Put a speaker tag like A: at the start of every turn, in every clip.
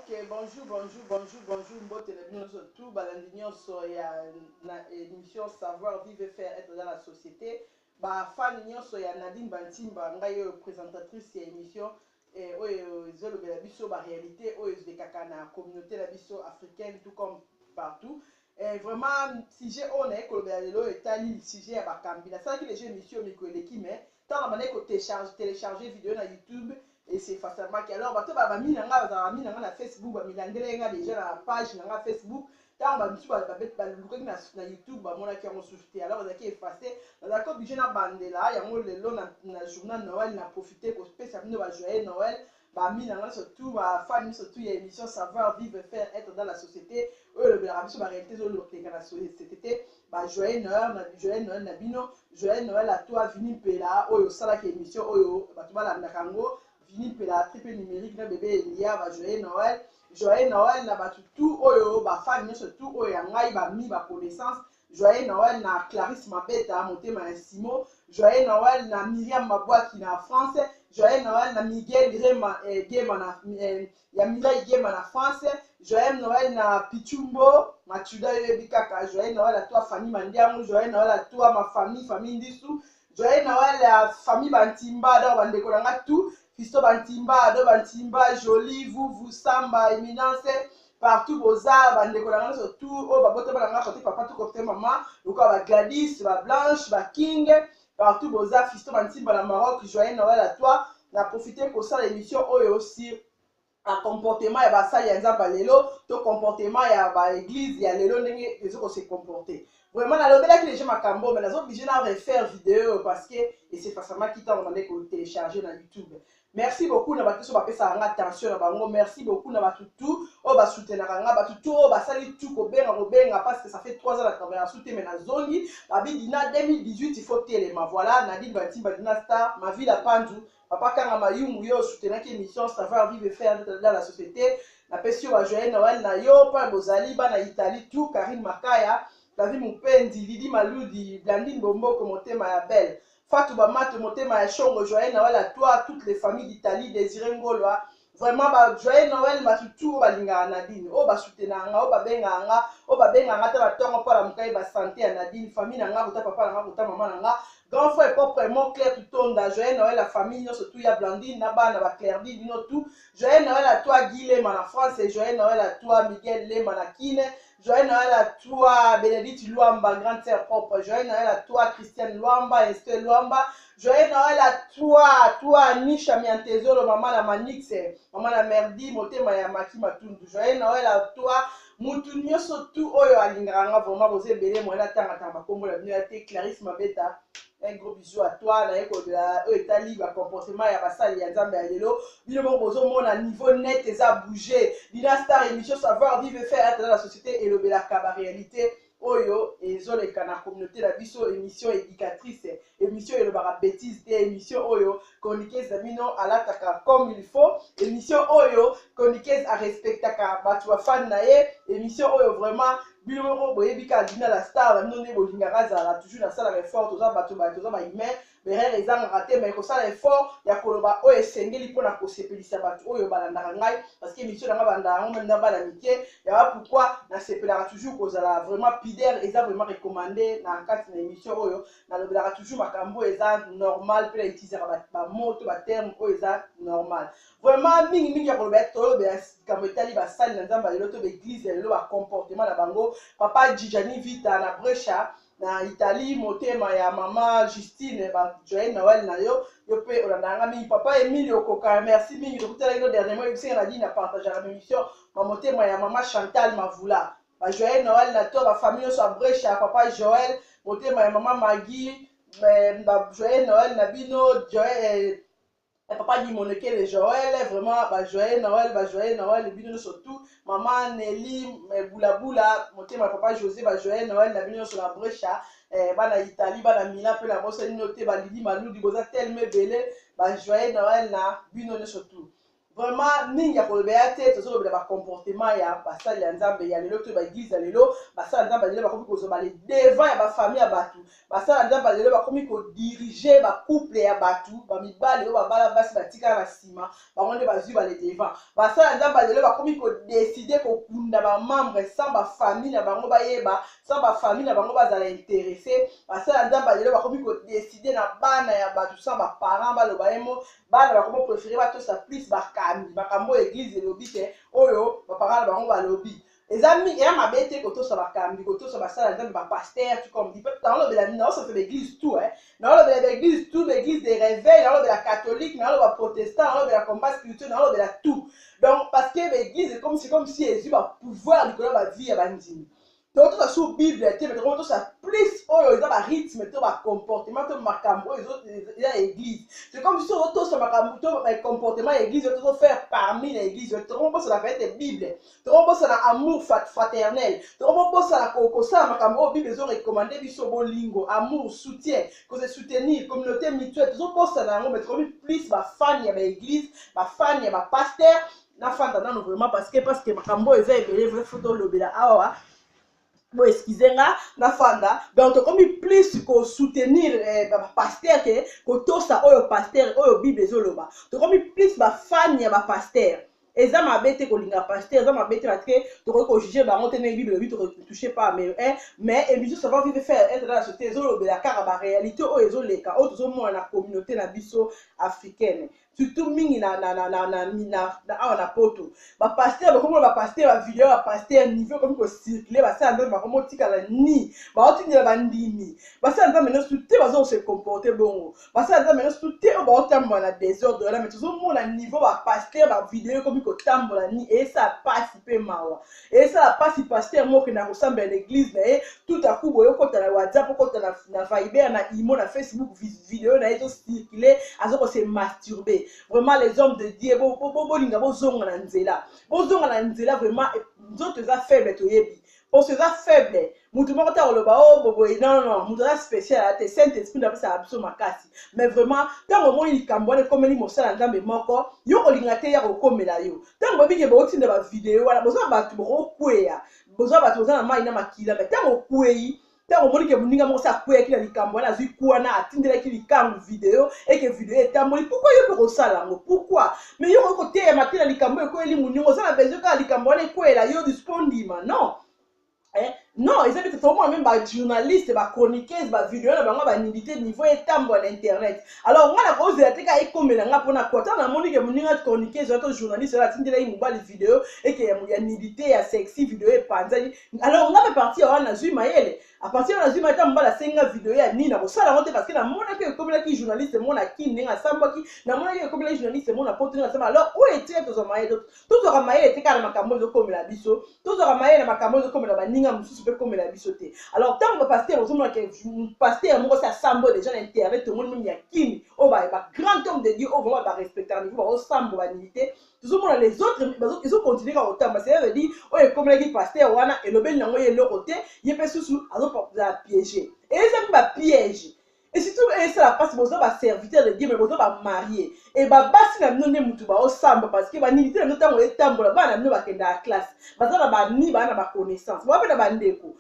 A: Ok, bonjour, mbote na bino surtout balandi nyonso ya émission Savoir Vivre et Faire Être dans la Société. Ba fan nyonso ya Nadine Bantimba ngai yo présentatrice ya émission oyo ezolobela biso ba réalité oyo ezolekaka na communauté na biso africaine tout comme partout. Vraiment sujet on est kolobela lelo etali sujet ya bakambi. Na sala ki les émission miko eleki mais tant la manière que télécharger vidéo na YouTube. Et c'est facilement que alors bato ba mina nga ba mina nga na Facebook ba milandele nga déjà na page nga Facebook tant ba bisu ba luka na YouTube ba mona ki en souffrir alors ça qui effacé d'accord obligé na bandela ya mo lelo na journal Noël na profiter ko spécialement ba joyeux Noël ba mina nga surtout ba fan surtout ya émission Savoir Vivre Faire Être dans la Société le biso ba réalité zo lo na société ba joyeux Noël na bino joyeux Noël à toi vini pela oyo sala ki émission oyo bato ba la kango Vini pela triple numérique na bébé Elia ba joyeux Noël na batu tout oyo ba fan surtout oyo ngai ba mi ba connaissance joyeux Noël na Clarisse Mabeta motema na Simo joyeux Noël na Myriam Mabwaki na France joyeux Noël na Miguel Gema na ya Mirai Gema na France joyeux Noël na Pichumbo Machuda Bikaka joyeux Noël à toi Fanny Mandiamu joyeux Noël à toi ma famille Ndissou joyeux Noël à famille Bantimba dans bandeko na tout Fisto Bantimba, Ado Bantimba, Jolie, vous, Samba, Éminence, partout, Boza, Bandekolanga, surtout, oh, Babota Balanga, côté papa, tout côté maman, donc, Gladys, Blanche, King, partout, Boza, Fisto Bantimba, la Maroc, joyeux Noël à toi. On a profité pour ça, l'émission, oh, et aussi, un comportement, et bah, ça, il y a un lelo, ton comportement, il y a l'église, il y a lelo, les autres, se comporter. Vraiment, la lobby là que les gens m'accambent, mais les autres obligés de refaire vidéo parce que, et c'est facilement qui t'a demandé de télécharger dans YouTube. Merci beaucoup, na batu so ba pesa nga attention na bango. Merci beaucoup na batu tout. O ba soutenir nga batu tout, o ba sali tout ko benga parce que ça fait 3 ans la caméra soutenir na zongi. La bidina 2018 il faut téléma. Voilà, Nadine Bantimba Dina Star, ma vie la pandu. Papa kanga mayungu yo soutenir qui émission Savoir Vivre et Faire dans la Société. Na pesio ba joyeux Noël na yo pa bozali ba na Italie tout Karine Makaya, David Mupendi, Lidi Maludi, Blandine Bomboko motema ya belle. Fatou Bamato motema ya shongo joyeux Noël à toi, toutes les familles d'Italie, Désiré Ngolwa. Vraiment, joyeux Noël, tout balinga Nadine. O ba soutenanga, o ba benga ta ba tongo pa la mukai ba santé à Nadine, famille nanga, bota papa nanga, bota maman nanga. Grand frère proprement clair tout tonda. Joyeux Noël la famille, surtout ya Blandine, Naba, Naba Clairdi, Dino tout. Joyeux Noël à toi, Guy Lema na France, et joyeux Noël à toi, Miguel Lema na Kine. Joyeux Noël à toi, Bénédicte Luamba, grande sœur propre. Joyeux Noël à toi, Christiane Luamba, Esther Luamba. Joyeux Noël à toi, Nisha Miantezolo, maman la Manix, maman la Merdi, motema ya Maki Matundu. Joyeux Noël à toi, Moutounio surtout, Oyo Alingranga, vraiment, vous êtes belé, moi, la tanga, kombo, la venue, Clarisse Mabeta. Un gros bisou à toi, na yeko de la Italie, va comportement ya basali ya Nzambe ya lelo. Bino mo bozo mona niveau net eza bouger. Dina Star émission Savoir Vivre et Faire Être dans la Société et le belaka ba réalité. Oyo ezoleka na communauté la biso émission éducatrice, émission elobaka bêtise te, émission oyo chroniqueuse zamino alataka comme il faut, émission oyo chroniqueuse a respectaka batu ba fan na ye, émission oyo vraiment biloko boyebika Dina la Star la mino ne bolingaka zala toujours na sala effort toza batu ba humain berere ezanga raté mais ko sala effort ya koloba oyo esengeli pona ko sepelisa batu oyo balandaka ngai parce que émission na banda ngo même na bala mike ya pourquoi na sepelaka toujours kozala vraiment pider eza vraiment recommandé na kati na émission oyo na lobelaka toujours makambo eza normal pe na utiliser ba mots ba terme oyo eza normal vraiment mingi ya koloba tolo be kambo etali ba sali na Nzamba lelo to be église lelo ba comportement na bango papa Djijani Vita na Brescia na Italie motema ya mama Justine ba joyeux Noël na yo pe olandanga mingi papa Emile Okoka merci mingi de kutela ino dernièrement eu singa na dit na partager la émission ma motema ya mama Chantal Mavula ba joyeux Noël na to ba famille so Brescia papa Joël motema ya mama Maggie ba joyeux Noël na bino joyeux papa dit mon les Joël vraiment joyeux Noël bino surtout maman Nelly boula motema papa José joyeux Noël na bino sur la Brescia bana Italie bana Milan pe la bossa noté Lidi Maludi boza tellement belé joyeux Noël na bino surtout vraiment mingi ya kolobela te tozolobela bacomportement ya basali ya nzambe ya lelo to baeglise ya lelo basali ya nzambe ya lelo bakomi kozwa devant ya bafamille ya bato basali ya nzambe ya lelo bakomi kodirige bacouple ya bato bamibali oyo babala basi batikala na nsima bango nde bazwi bale devant basali ya nzambe ya lelo bakomi kodeside kokunda bamembre sans bafamille na bango bayeba sans bafamille na bango bazala interesse basali ya nzambe ya lelo bakomi kodeside na bana ya bato sans baparent baloba yemo bana bakomi préféré batosa plus bakambo église elobi te oyo baparent na bango balobi eya mabe te kotosa bakambi kotosa basala nzambe bapaster tu comme dit naolobela nini naosafe baeglise tout naolobela baeglise tout baeglise de réveil naolobela catholique naoloba protestant naolobela combat spirituel naolobela tout donc parce que baeglise c'est comme si ezwi bapouvoir likolo ya bavie ya bandimi totosa sous bible te mais totosa plus oyo eza barythme to bacomportement to makambo oyo eza église c'est comme si totosa makambo to comportement ya église tozofaire parmi la église tokobosana peut-être bible tokobosana amour fraternel tokobosana kosala makambo oyo bible ezorecommande biso bolingo amour soutien kose soutenir communauté mutuelle tozobosana yango mais tokomi plus bafani ya baéglise bafani ya bapaster nafanda nano vraiment parce que makambo oyo eza ebele vrai faut tolobela awa bon excusez-moi nafanda donc tokomi plus ko soutenir pasteur ke ko tosa oyo pasteur oyo bible ezoloba tokomi plus ba fan ya ba pasteur eza mabete kolinga pasteur eza mabete parce que tokoki ko juger bango te na bible bi to toucher pas mais émission ça va vivre faire être dans la société ezolobela car ba réalité oyo ezoleka oyo tozomona na communauté na biso africaine surtout mingi na poto bapaster bakomola bapaster bavideo bapaster niveau komi kocircule basala nzambe bakomo otikala ni baotindela bandimi basala nzambe nyonso te bazose comporte bongo basala nzambe nyonso te oyo baotambola na désordre wana mais tozomona niveau bapaster bavideo komi kotambola ni eyesala pasi mpe mawa eyesala pasi paster moko na kosambela l'église na ye tout à coup boye okota na whatsapp okota na viber na imo na facebook video na ye ezocircule azokose masturbe vraiment les hommes de Dieu bolinga bozonga na nzela vraiment nzoto eza faible toyebi pour eza faible mutu moko ta koloba oh boboye non mutu eza spécial te saint esprit ndapesa biso makasi mais vraiment ntango omoni likambo wana ekomeli mosala nzambe moko yo kolinga te ya kokomela yo ntango bobike botinda bavideo wana bozwa bato bokokweya bozwa bato boza na mai na makila mais ntango okwei ntango omoni ke moninga moko sa akweyaki na likambo wana azwi kuwana atindelaki likambo video eke video etamboli pourquoi yo mpe kosala yango pourquoi mais yo koki koteyama te na likambo ekweyeli moninga oza na besoin kaka likambo wana ekweyela yo dispondima non non eza bete tomona même bajournaliste bachroniqueuse bavideo na bango banilité niveau etambola na internet alors nga na kozela te ka ekomela nga mpona kota namoni ke moninga chroniqueuse wato journaliste oyo atindelaki mobali video eke ya nilité ya sexy video epanzani alors nga mpe parti ya wana nazwi mayele à partir de la ta mbala senga video ya nini na kosala ngo te parce que na mona ke ekomela journaliste mona ki ndenge asambwaki na mona ke ekomela journaliste mona poto ndenge asamba alors oyo etie tozwa mayele tozwaka mayele te kaka na makambo ezokomela biso tozwaka mayele na makambo ezokomela baninga mosusu mpe komela biso te alors ntango bapaster ozomona ke paster moko si asambo déjà na internet tomoni mimi ya kini oyo bagrand homme de Dieu oyo vraiment barespectaka niveau baosambo banilité tozomona les autres ezocontinue kaka kotamba ça veut dire oyo ekomelaki paster wana elobeli nango ye eloko te ye mpe susu azopapula piéger et ezaki bapiège et surtout esala mpasi boza baserviteur de Dieu mais boza bamarie et babasi na bino nde mutu baosamba parce que banilité na bino ntango etambola bana na bino bakendaka classe baza na bani baa na baconnaissance bape na bandeko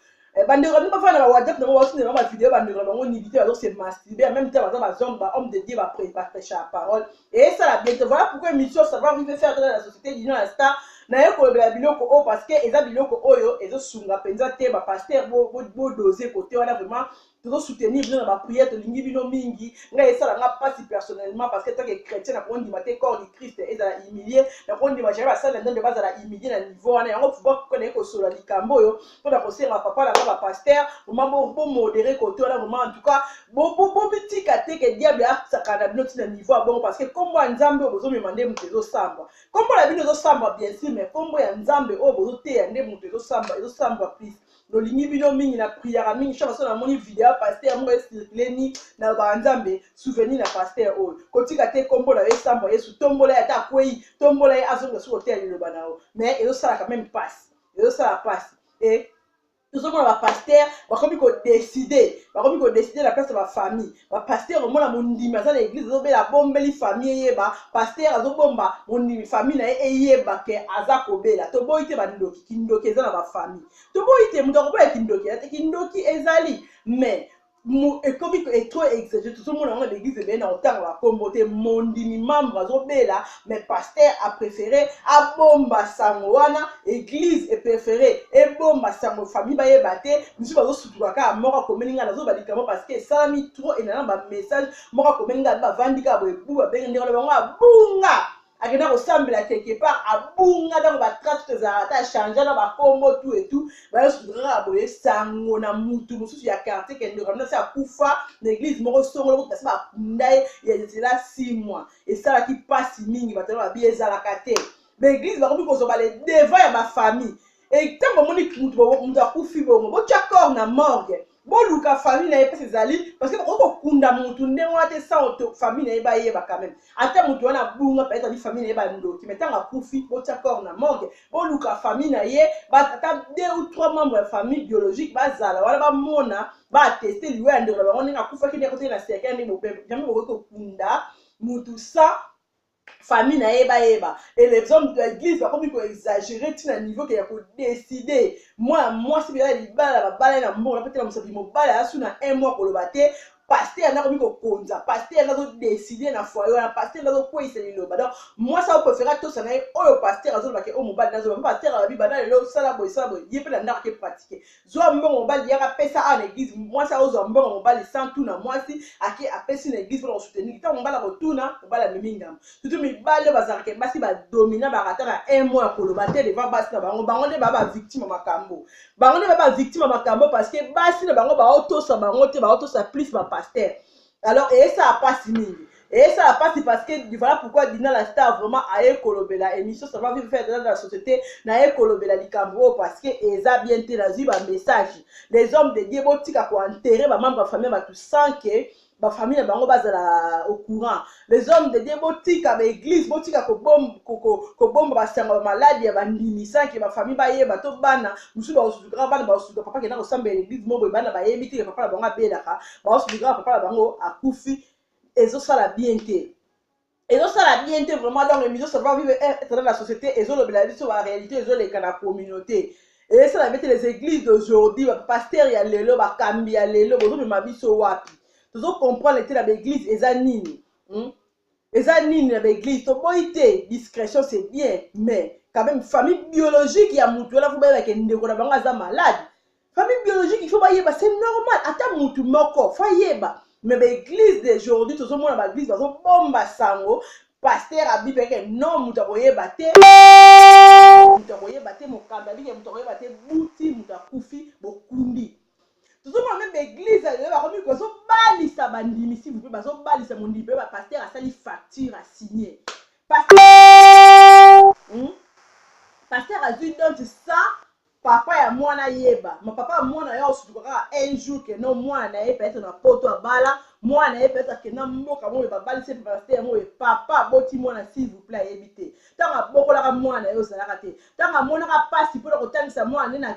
A: bandeko bino bafana na whatsapp nango baotindela bavideo bandeko na bango nilité bazose masturbe en même temps baza bazombe bahomme de Dieu baprêche la parole et esala bientôt voilà pourquoi émission savoir vivre faire dans la société d'union à star na ekolobela biloko oyo parce que eza biloko oyo ezosunga mpenza te bapaster bodose kote wana vraiment tozosoutenir bino na bapriere tolingi bino mingi ngai esalanga mpasi personnellement parce que tanke chrétien nakondima te corps du Christ ezala humilie nakondima jamais basala nzambe bazala humilie na niveau wana yango naye kosola likambo oyo mpona kosenga papa nanga bapaster vraiment bomodere kote wana vraiment en tout cas bobitika te ke diable asaka na bino ntina niveau ya bongo parce que kombo ya nzambe oyo bozomema nde moto ezosambwa kombo na bino ezosambwa bien sûr mais kombo ya nzambe oyo bozoteya nde moto ezosambwa plus lolingi bino mingi na prière mingi chaque fois na moni vidéo pasteur mo circuler ni na banzambe souvenir na pasteur oyo kotika te kombo na esamba Yesu tombola ya ta kwei tombola ya azonga sur hôtel le banao mais ezosala quand même passe ezosala passe et Tout le pasteur va comme décider la place de ma famille. Le pasteur au moins mon ndimi dans l'église zo la bombe li famille yeba pasteur zo bomba mon ndimi famille na yeba ke azako bela to boyite ba ndoki kindoki eza na ba famille. To boyite muto ko kindoki ezali mais comme est trop exagéré tout le monde dans l'église est bien en temps la communauté mon ndimi membre zo bela mais pasteur a préféré a bomba sangoana église est préféré et bomba sango famille ba yebate nous ba zo sutuka moko komeninga nazo balikamo parce que ça mi trop et na ba message moko komeninga ba vandika bo ebu ba benga ndeko ba bunga akenda kosambela quelque part abunga dans ba traite za changer na ba combo tout et tout ba sudra boye sango na mutu mususu ya quartier kende ramna sa kufa l'église moko songo ko tasa ba ndai ya là 6 mois et ça là qui passe mingi ba tala ba bieza la kate l'église ba ko zo ba le devant ya ba famille et tant que moni mutu akufi bongo bo chakor na morgue bon luka famille na yeba ses parce que on kunda mutu ndengwa te sans famille na yeba yeba quand même ata mutu wana bunga peut-être di famille na yeba ndoki mais tant akufi bo chakor na morgue bon luka famille na ye ba tata 2 ou 3 membres de famille biologique ba zala wala ba mona ba tester lui ande ba on nga kufa ki de côté na seka ndi bo jamais bo ko kunda mutu ça famille na yeba et les hommes de l'église va comme exagérer tout à niveau qu'il y a pour décider moi si bien libala ba bala na mbongo peut-être na musabi mobala asu na 1 mois pour le battre pasteur na komi ko konza pasteur na zo décider na foyer na pasteur na zo ko iseli loba donc moi ça préférer tout ça na o pasteur azo ba ke o mobala na zo pasteur a bi bana le sala boy yé pe na ndaka ke pratiquer zo mbongo mobala ya ka pesa à l'église moi ça ozo mbongo mobala sans tout na moi si ake apesi na église pour soutenir tant mobala ko tuna mobala mimingam surtout mi bale bazarke basi ba dominer ba rata na 1 mois pour le battre devant basi na bango nde ba victime makambo bango nde ba victime makambo parce que basi na bango ba auto sa plus ba pasteur. Alors, et ça a pas signé. Et ça a pas signé parce que voilà pourquoi Dina la star vraiment a écolobé émission, ça va vivre faire dans la société, na écolobé la Licambro parce que Eza bien te la un message. Les hommes de Dieu, botika pour enterrer ma membre de famille, tout sans que ma famille bango bazala au courant. Les hommes de Dieu, botika l'église, botika ko bombe basanga maladie ba ndimisa que ma famille ba yeba to bana, musu ba osu grand bana ba osu papa qui na ressemble l'église mo bana ba yebiti papa la bango belaka, ba osu grand papa la bango akufi ezo sala bien te. Ezo sala bien te vraiment dans l'émission ça va vivre être dans la société ezo le la vie sur la réalité ezo les kana communauté. Et ça la vérité les églises d'aujourd'hui, ba pasteur ya lelo ba kambi ya lelo bozo me mabiso wapi. Tous comprendre l'été de l'église et zanini. Et zanini de l'église, to boité discrétion c'est bien, mais quand même famille biologique il y a mutu là faut pas que ndeko na banga za malade. Famille biologique il faut pas yeba c'est normal. Ata mutu moko fa yeba. Mais l'église d'aujourd'hui tout le monde dans l'église bazo bomba sango pasteur a dit que non mutu boyeba te. Mutu boyeba te mokamba bi mutu boyeba te buti mutu kufi bokundi. Tout le monde même l'église elle va comme que so balisa bandimi si vous pouvez bazo balisa mon dibe ba pasteur a sali facture à signer. Pasteur a dit donc ça papa ya mwana yeba. Mon papa mwana ya osuka un jour que non mwana yeba peut-être na poto bala mwana yeba peut-être que na mboka mo ba balisa pasteur mo papa boti mwana s'il vous plaît éviter. Tanga bokola mwana yo zala raté. Tanga mona ka passe pour ko tangisa mwana na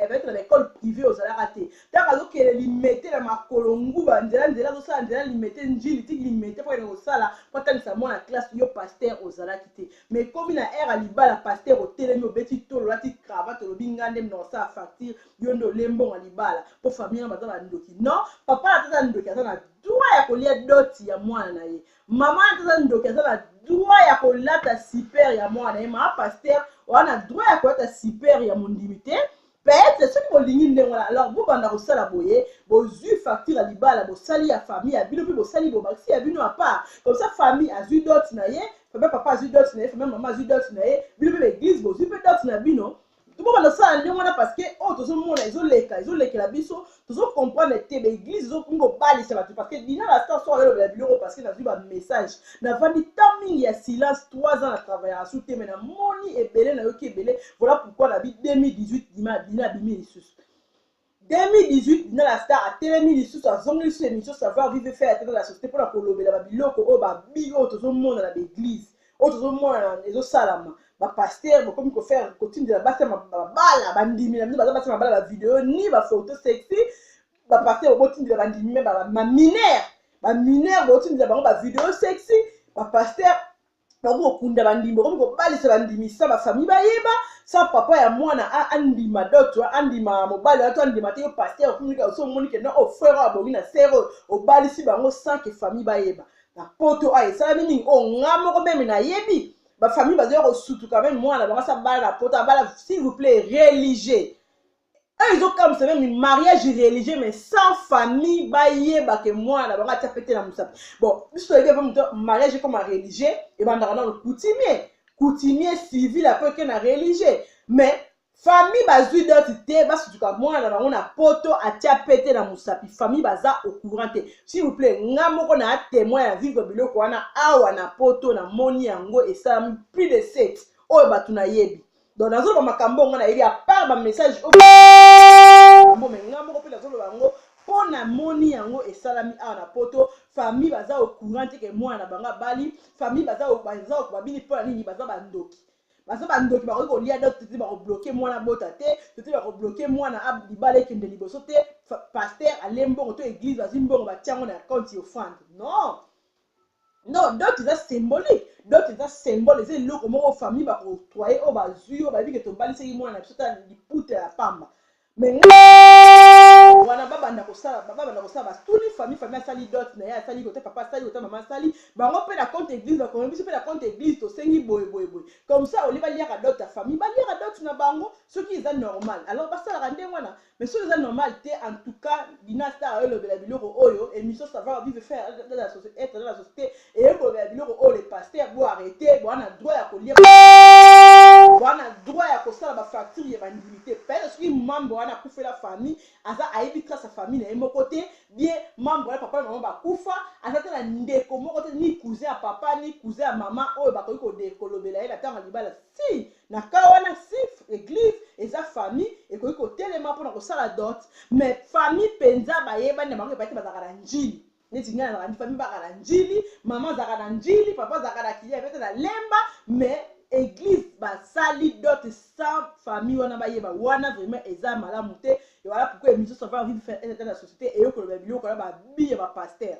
A: être dans l'école privée aux zala raté. Tanga zo kele limiter na makolongu ba nzela zo sala nzela limiter njili tik limiter pour ko sala pour tangisa mwana classe yo pasteur aux zala kité. Mais comme na era libala pasteur au telemi obeti tolo lati cravate lo bingande non ça facture yondo lembo libala pour famille na bazala ndoki. Non, papa na tata ndoki na droit ya kolia doti ya mwana na ye. Maman tata ndoki na droit ya kolata super ya mwana ye ma pasteur wana droit ya kolata super ya mondimité peut-être ce ko lingi ndengona alors vous banda ko sala boye bo zu facture ya libala bo sali ya famille ya bino pe bo sali bo maxi ya bino à part comme ça famille a zu dot na ye papa a zu dot na ye même maman a zu dot na ye bino pe l'église bo zu pe dot na bino tout le monde sala ndengona parce que oh to zo mona ils ont la biso to zo comprendre te l'église zo ngo bali ça parce que dina la station sur le bureau parce que na vu ba message na vandi timing ya silence 3 ans à travailler à sous mais na moni et belé na yoki belé voilà pourquoi la vie 2018 dina bimi lisusu 2018 dina la star a télémi lisusu a zongi sur émission savoir vivre faire dans la société pour la kolobela ba biloko o ba bigo to zo mona na l'église o to zo mona na ezo salama pasteur comme il faut faire continue de la base bala bandimi na baza basa bala ba vidéo ni ba photo sexy pasteur continue de la bandimi ba mineur continue de ba vidéo sexy pasteur bako kunda bandimbo comme ko balisa bandimi sa ba famille ba yeba sa papa ya mwana andima doto andima mobali ato andima te pasteur kumika so moni ke na o frère abo na sero o balisi bango sans que famille ba yeba na poto ay ça nini o ngamo ko meme na yebi ba famille ba zero surtout quand même mwana ba sa bala na poto bala s'il vous plaît religieux. Ils ont comme ça même un mariage religieux mais sans famille baye ba que moi na ba tapete na musapi. Bon, puisque il y a un mariage comme un religieux et ben dans le coutumier civil après que na religieux mais famille bazui d'autre ba surtout ka moi na on a poto a tapete na musapi famille baza au courant. S'il vous plaît ngamoko na témoin ya vivre biloko wana awa na poto na moni yango et ça plus de 7 oyo batu na yebi. Donc dans un makambo on a il y a pas un message bon mais ngamo ko pela zolo bango pona moni yango et salami a na poto famille baza au courant que moi na banga bali famille baza au babini pona nini baza bandoki ba ko lia d'autres ti ba ko bloquer moi na bota te ti ba ko bloquer moi na abdi bale kende liboso te pasteur alembo to église bazimbo ba tiango na compte offrande non d'autres c'est symbolique d'autres c'est symbole c'est le comment aux familles va octroyer au bazui au babi que to balise moi na biso ta lipute la pamba mais wana baba ndako sala tuni famille sali d'autres na ya sali côté papa sali côté maman sali bango pe na compte église ba ko biso pe na compte église to sengi boy comme ça on va lire à d'autres famille ba lire à d'autres na bango ce qui est normal alors ba sala rande wana mais ce qui est normal en tout cas dinasta le bela biloko oyo émission savoir vivre faire dans la société être dans la société et ko bela biloko oyo les pasteurs bo arrêter bo na droit ya ko lire bo na droit ya ko sala ba facture ya bandimité parce que membre wana ku fait la famille asa aibitra sa famille na emo côté bien membre papa maman ba kufa asa na ndeko moko te ni cousin à papa ni cousin à maman oyo ba ko dékolobela ela tanga libala si na kawana si église et sa famille et ko telema pour na ko sala dot mais famille penza ba yeba na bango ba te bazaka njili neti ngana na famille ba kala njili maman zaka na njili papa zaka na kilia bete na lemba mais église basali d'autres sans famille wana bayeba wana vraiment eza malamu te et voilà pourquoi émission ça va vivre faire dans la société et yo ko ba biloko ba biye ba pasteur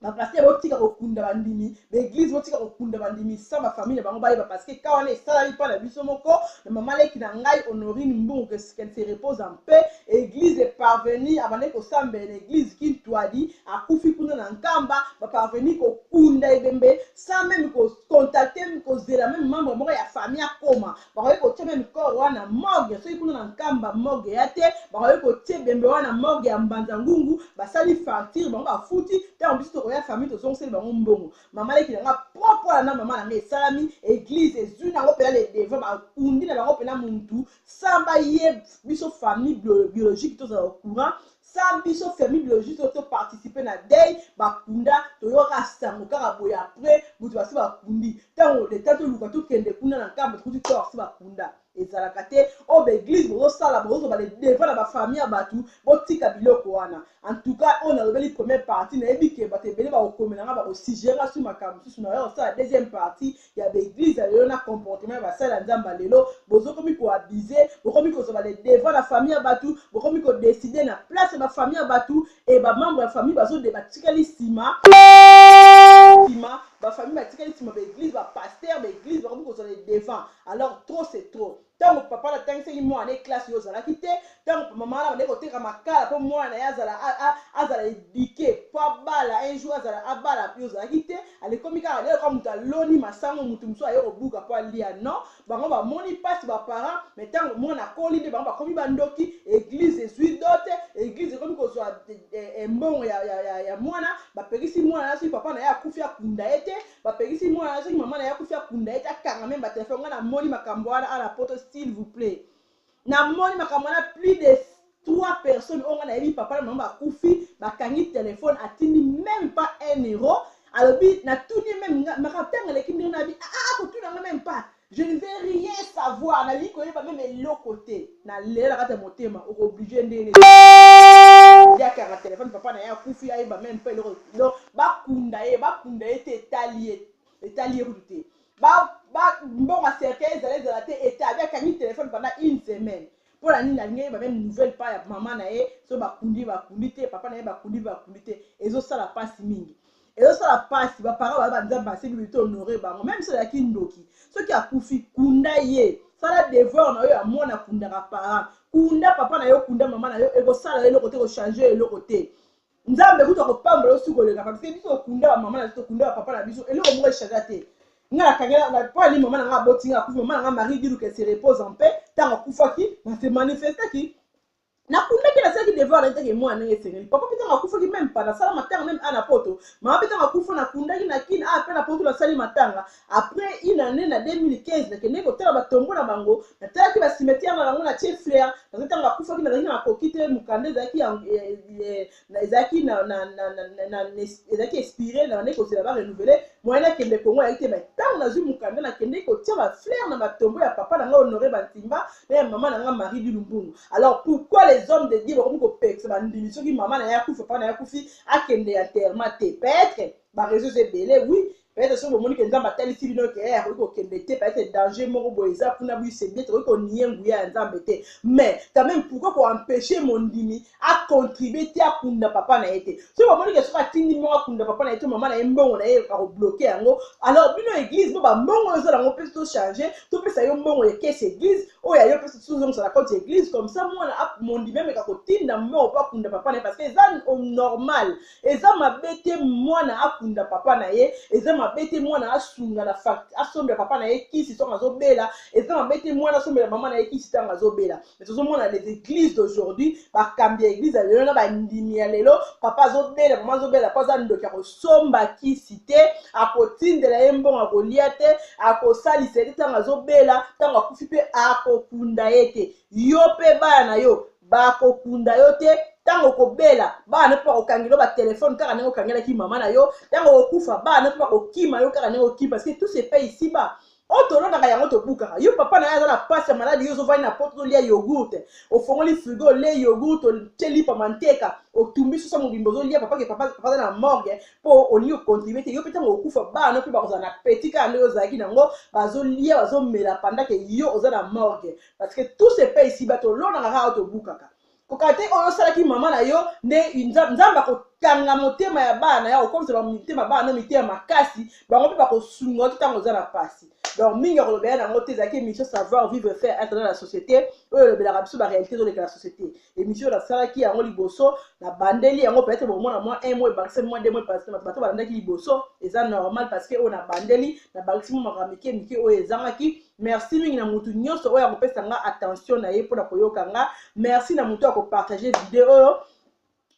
A: ma pasteur botika ko kunda bandimi l'église botika ko kunda bandimi sans ma famille bango bayeba parce que quand on est salari pas la biso moko na maman leki na ngai Honorine Mbongo qu'elle se repose en paix église est parvenue abane ko samba l'église qui toadi akufi kuna na nkamba ba parvenir ko kunda ebembe sans même ko contacter ko zela même membre moko ya famille akoma ba ko teme mikoro wana morgue so kuna na nkamba morgue yate ba ko tebembe wana morgue ya mbanza ngungu basali facture bango ba futi ta on biso ya famille to songse bango mbongo mama leki nga propre na mama na salami église ezuna ngo pela les devant ba kundi na bango pela muntu samba ye biso famille biologique to au courant sans biso famille biologique to participer na day ba kunda to yo rasango kaka boya après butu basi ba kundi tango le tato luka to kende kuna na kamba to to ba kunda ezalaka te o ba église bo sala bo ba le devant na ba famille abatu botika biloko wana en tout cas on a levé la première partie na ebike ba te bele ba okomela nga ba osigera sur makambo sur na yo ça la deuxième partie il y a l'église il y a comportement ba sala nzamba lelo bozo komi ko abuser bo komi ko ba le devant la famille abatu bo komi ko décider na place ba famille abatu et ba membre la famille bazo de batikali sima ba famille batikali sima ba église ba pasteur ba église ba komi ko le devant alors trop c'est trop. Tant que papa la tank c'est moi en classe yo zala kité tant que maman la ndeko teka makala pour moi na yazala azala éduquer pas bala un jour azala abala yo zala kité ale komika ale comme ta loni masango mutu mso ayo buka pa lia non bango ba moni passe ba parents mais tant que moi na koli de bango ba komi bandoki église ezui dote église comme ko so mbongo ya mwana ba perisi mwana na si papa na ya kufia kunda ete ba perisi mwana na si maman na ya kufia kunda ete akanga même ba téléphone na moni makambo à la poto s'il vous plaît. Na moni makamana plus de 3 personnes on a dit papa maman ba kufi ba kangi téléphone atini même pas 1 euro alors bi na tuni même makatanga lekindi na bi ko tuna même pas je ne vais rien savoir na li ko ba même l'autre côté na lela kata motema obligé ndene ya ka téléphone papa na ya kufi ay ba même pas le ba kunda e te talier routé ba bon à cercueil ils allaient été avec un téléphone pendant une semaine pour la ligne la même nouvelle pas maman na ye so bakundi te papa na ye bakundi te ezo sala passe mingi ezo sala passe ba parents ba nzamba c'est lui honorer bango même si la kindoki ce qui a kufi kunda ye sala devoir na yo ya mona kunda ka parent kunda papa na yo kunda maman na yo ego sala le côté ko changer le côté nzambe kuto ko pamba lo suko le ka parce que biso kunda ba maman na biso kunda papa na biso ele ko mo changer te nga kangela na pas ni maman na botinga kufa maman na mari dit que se repose en paix tant kufa ki na se manifester ki na kunda ki na saki devoir na teke moi na yesengeli papa pita ngakufa ki même pas na sala matanga même ana poto maman pita ngakufa na kunda ki na kin a pe na poto na sali matanga après une année na 2015 na kende ko tela batombo na bango na tela ki ba cimetière na bango na chef fleur na tela ngakufa ki na zaki na kokite mukande zaki na zaki na zaki expiré na ne ko se ba renouveler moyen kende Congo ya ite mais tant na zu mukande na kende ko tia ba fleur na batombo ya papa na nga honorer bantimba na maman na nga Marie du Lumbungu. Alors pourquoi les hommes de Dieu comme ko pek ba ndimiso ki maman na ya kufa papa na ya kufi akende enterrement te peut-être ba réseau c'est belé oui peut-être sur le monde que nzamba tali si bino ke ya ko kende te peut-être danger moko boeza kuna bu se bien ko niengu ya nzamba te mais quand même pourquoi pour empêcher mon ndimi à contribuer te à kunda papa na été sur le monde que soit tindi mo kunda papa na été maman na mbongo na ye ka bloquer yango alors bino église bo ba mbongo zo la ngo peut tout changer tout peut ça yo mbongo ye caisse église o ya yo peut tout zo la compte église comme ça moi na mon ndimi même ka ko tinda mo pa kunda papa na parce que ça normal et ça m'a bête moi na akunda papa na ye et ça bete mwana asunga na fact asombe papa na ye kisi to ngazobela et ça bete mwana asombe maman na ye kisi ta ngazobela mais tout mwana les églises d'aujourd'hui ba kambia église lelo na ba ndimi ya lelo papa azobela maman azobela pas za ndoki akosomba kisi te akotindela ye mbongo akolia te akosalisa te ta ngazobela ta ngakufi pe akokunda ye te yo pe bana yo bakokunda yo te tango kobela bana pa okangelo ba téléphone kaka nango kangela ki mama na yo tango okufa bana pa okima yo kaka nango ki parce que tout se fait ici bas otolo na yango to buka yo papa na ya na passe malade yo zo va na poto lia yogurt o fongoli frigo le yogurt o teli pa manteka o tumbi so mo bimbo zo lia papa ke papa na morgue po o liyo contribuer te yo peta mo okufa bana pe ba ko na petit ka ndo zaki nango bazo lia bazo mela pendant que yo oza na morgue parce que tout se fait ici bas to lo na ga to buka ka kokate oyo salaki mama na yo ne nzamba ko kanga motema ya bana ya okomse ba motema bana mitema makasi bango pe ba ko sunga kitango za na pasi donc mingi ko be na ngote zaki mission savoir vivre faire être dans la société oyo le bela biso ba réalité dans la société émission la salaki yango liboso na bandeli yango peut-être bon mona moi un mois bakse moi deux mois parce que bato ba ndaki liboso et ça normal parce que on a bandeli na bakse mo makamike mike oyo ezangaki merci mingi na mutu nyonso oyo akopesa nga attention na ye pour na koyoka nga merci na mutu akopartager vidéo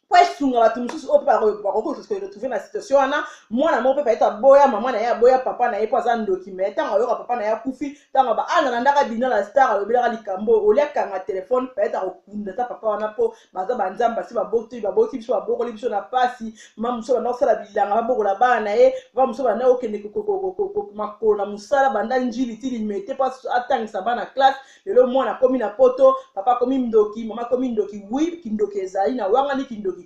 A: Pourquoi sunga batu mususu o pa ko retrouver na situation wana mwana mo pe pa eta boya mama na ya boya papa na ye po za document tanga yo papa na ya kufi tanga ba ana na ndaka dina la star lo belaka likambo o lia kanga téléphone pa eta ko kunda ta papa wana po baza banzamba si ba bokti biso ba bokoli biso na pasi mama muso ba sala bilanga ba bokola bana na ye ba muso ba na okende ko makona musala banda njili tili mete pas atangisa bana classe lelo mwana komi na poto papa komi mdoki mama komi ndoki oui kindoki ezali na wanga ni kindoki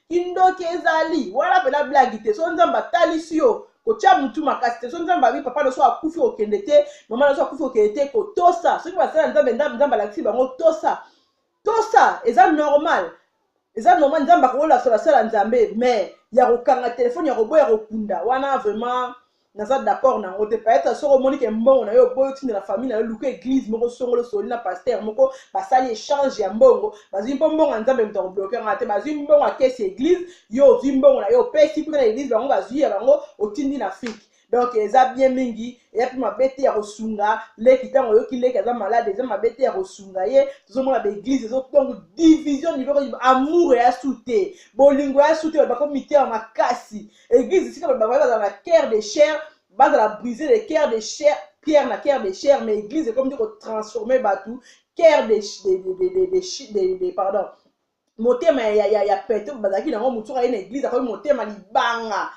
A: kindoki ezali wala pela blague te so nzamba talisi yo kocha mutu makasi te so nzamba bi papa no so akufi okende te mama no so akufi okende te ko tosa so ki basala nzamba lakisi bango tosa eza normal nzamba ko la sala nzambe mais ya kokanga téléphone ya koboya kokunda wana vraiment naza d'accord na ngote peut-être soko monique mbongo na yo boyo tindi la famille na yo luku église moko songolo soli na pasteur moko basali échange ya mbongo bazwi mbongo nzambe mto bloquer ngate bazwi mbongo a caisse église yo zwi mbongo na yo pesi pour na église bango bazwi ya bango otindi na Afrique donc eza bien mingi et puis mabete ya kosunga le kitango yo kileke eza malade eza mabete ya kosunga ye tozomona ba église zo donc division niveau amour ya soute bolingo ya soute ba comme mité makasi église sika ba dans la cœur de chair ba dans la briser les cœurs de chair pierre na cœur de chair mais église est comme dire transformer batou cœur de pardon motema ya pété bazaki na mutuka une église a comme motema libanga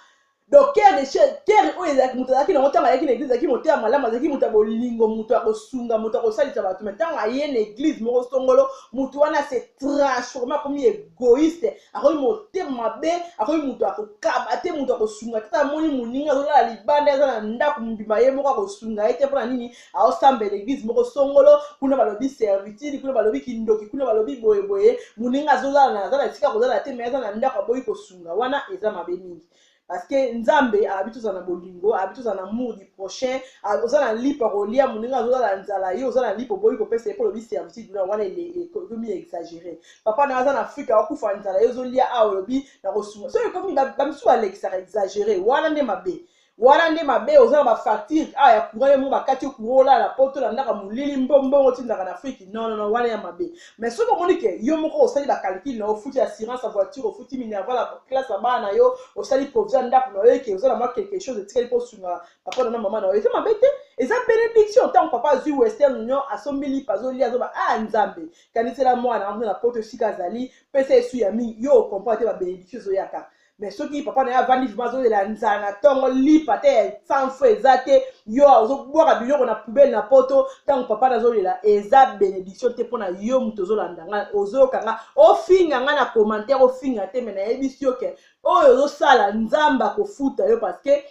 A: donc cœur de cœur oyo ezalaki moto azalaki nango ntango ayaki na église azalaki moto ya malamu azalaki moto ya bolingo moto ya kosunga moto ya kosalisa bato me ntango aye na église moko songolo moto wana se transforme akomi égoïste akomi motema mabe akomi moto akokaba te moto akosunga te amoni moninga azolala libanda aza na ndako mobimba ye moko akosunga ye te mpona nini aosambela église moko songolo kuna balobi servitude kuna balobi kindoki kuna balobi boyeboye moninga azolala aza na esika kozala te me aza na ndako aboyi kosunga wana eza mabe mingi. Parce que Nzambe habite na bolingo, habite na amour du prochain, ozana lipa kolia moninga ozala nzala yo ozala lipa boyi ko pesa pour le service na wana il est exagéré. Papa na en Afrique akufa nzala yo zolia a olobi na kosunga. So comme ba misu Alex exagéré, wana nde mabe. Wana nde mabe ozana ba facture ya courant mo bakati kurola la poto la ndaka mulili mbombo tindaka na Afrique. Non wana ya mabe. Mais ce que monique yo moko osali ba calcul na ofuti assurance voiture ofuti minerval la classe bana yo osali provision ndako na yo ke ozala moi quelque chose de tikali po sunga papa na maman na yo. C'est mabe te. Eza bénédiction tant papa zu Western Union asombeli pazoli azoba Nzambe. Kanisela mwana na poto sika zali pesa esu ya mi yo comprendre ba bénédiction zo yaka. Mais ceux qui papa na vandi vimazo de la nzana tongo lipa te sans feu ezate yo ozo boire biloko na poubelle na poto tant papa na zo la eza bénédiction te pona yo muto zo landanga ozo kanga ofinga nga na commentaire ofinga te mais na ebisio ke oyo ozo sala nzamba ko futa yo parce que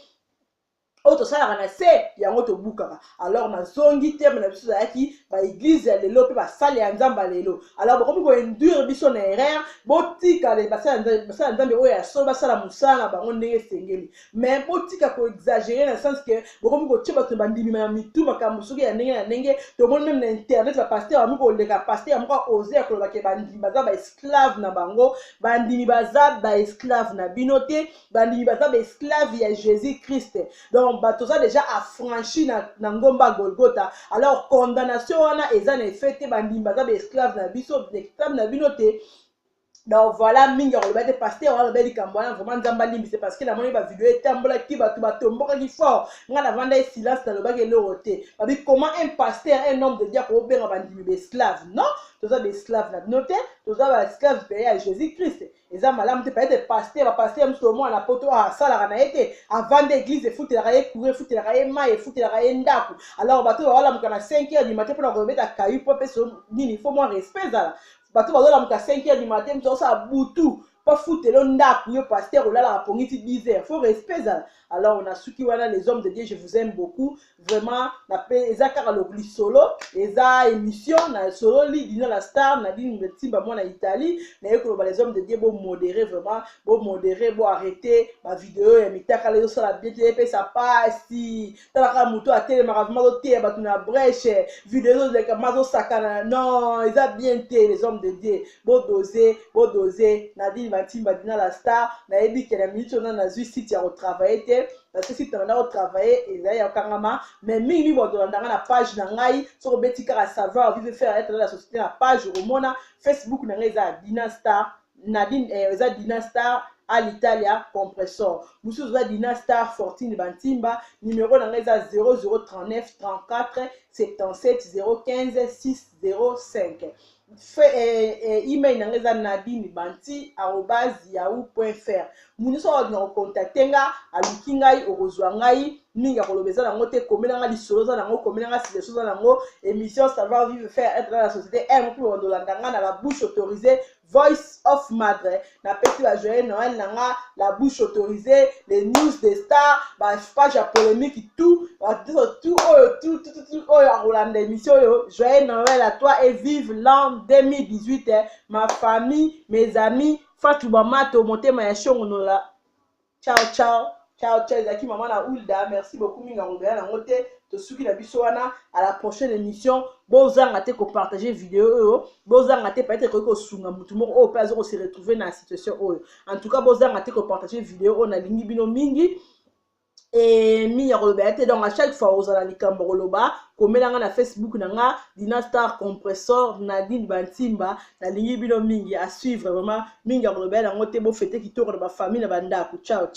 A: auto sala na se yango to bukaka alors na zongi te na biso zaki ba église ya lelo pe ba sala ya nzamba lelo alors bokomi ko endure biso na erreur botika le basala nzambe oyo ya so basala musala bango ndenge sengeli mais botika ko exagérer dans le sens que bokomi ko tsheba to bandimi na mitu makambo soki ya ndenge na ndenge to mon même na internet ba pasteur amiko leka pasteur amiko oser ko ba ke bandimi baza ba esclave na bango bandimi baza ba esclave na binote bandimi baza ba esclave ya Jésus Christ donc bato ça déjà affranchi na ngomba Golgotha alors condamnation wana eza na effet te bandimba za ba esclave na biso esclave na binote. Donc voilà mingi on te pasteur on va dire kambana vraiment nzamba limbi c'est parce que la moni ba vidéo etambola ki bato batomboka ki fort nga na vanda silence na lobaki loroté babi comment un pasteur un homme de Dieu ko benga bandimi be esclave non toza be esclave na binote toza ba esclave pe ya Jésus Christ eza malamu te peut-être pasteur ba pasteur mso mo na poto a sala na ete avant d'église foute la raye courir foute la raye mai foute la raye ndako alors bato wala mukana 5h du matin pour na remettre caillou pour peso nini il faut moins respect ça bato bazola muka 5h du matin mso sa butu pas foutre le ndako yo pasteur olala apongiti 10h faut respect ça. Alors on a suki wana les hommes de Dieu je vous aime beaucoup vraiment na pe ezaka lo solo eza émission na solo li dina la star na dina timba moi na Italie na yeko ba les hommes de Dieu bo modérer vraiment bo modérer bo arrêter ba vidéo ya mitaka les so la bien te ça passe si tala muto a télé maravement do te ba tuna brèche vidéo de kamazo sakana non eza bien te les hommes de Dieu bo doser na dina timba dina la star na ebi que la minute on a zui site ya travailler parce que si tu as travaillé et là il y a kangama mais mingi bo dans la page na ngai sur betika à savoir vivre faire être dans la société la page au mona Facebook na ngeza Dinastar Nadine eza Dinastar à l'Italia compressor musu za Dinastar Fortune Bantimba numéro na ngeza 0039 34 77 015 605 email na ngeza nadine@yahoo.fr muniso na contacter nga aluki ngai okozwa ngai minga kolobeza nango te komela nga lisolo za nango komela nga situation za nango émission savoir vivre faire être dans la société un peu on landanga na la bouche autorisée Voice of Madre na peti la journée Noël nanga la bouche autorisée les news des stars ba page à polémique tout tout en Hollande émission joyeux Noël à toi et vive l'an 2018 ma famille mes amis Fatou Bamato motema ya shongonola ciao ciao ciao ciao Zaki maman na Ulda merci beaucoup minga ngobela na ngote to suki na biso wana à la prochaine émission bozanga te ko partager vidéo bozanga te peut-être ko sunga mutu moko o pas ko se retrouver na situation en tout cas bozanga te ko partager vidéo on a lingi bino mingi et mi ya kolobela te donc à chaque fois ozala likambo koloba komelanga na Facebook nanga Dinastar compressor Nadine Bantimba na lingi bino mingi à suivre vraiment mingi ya kolobela ngo te bo fete kitoko na ba famille na bandako ciao ciao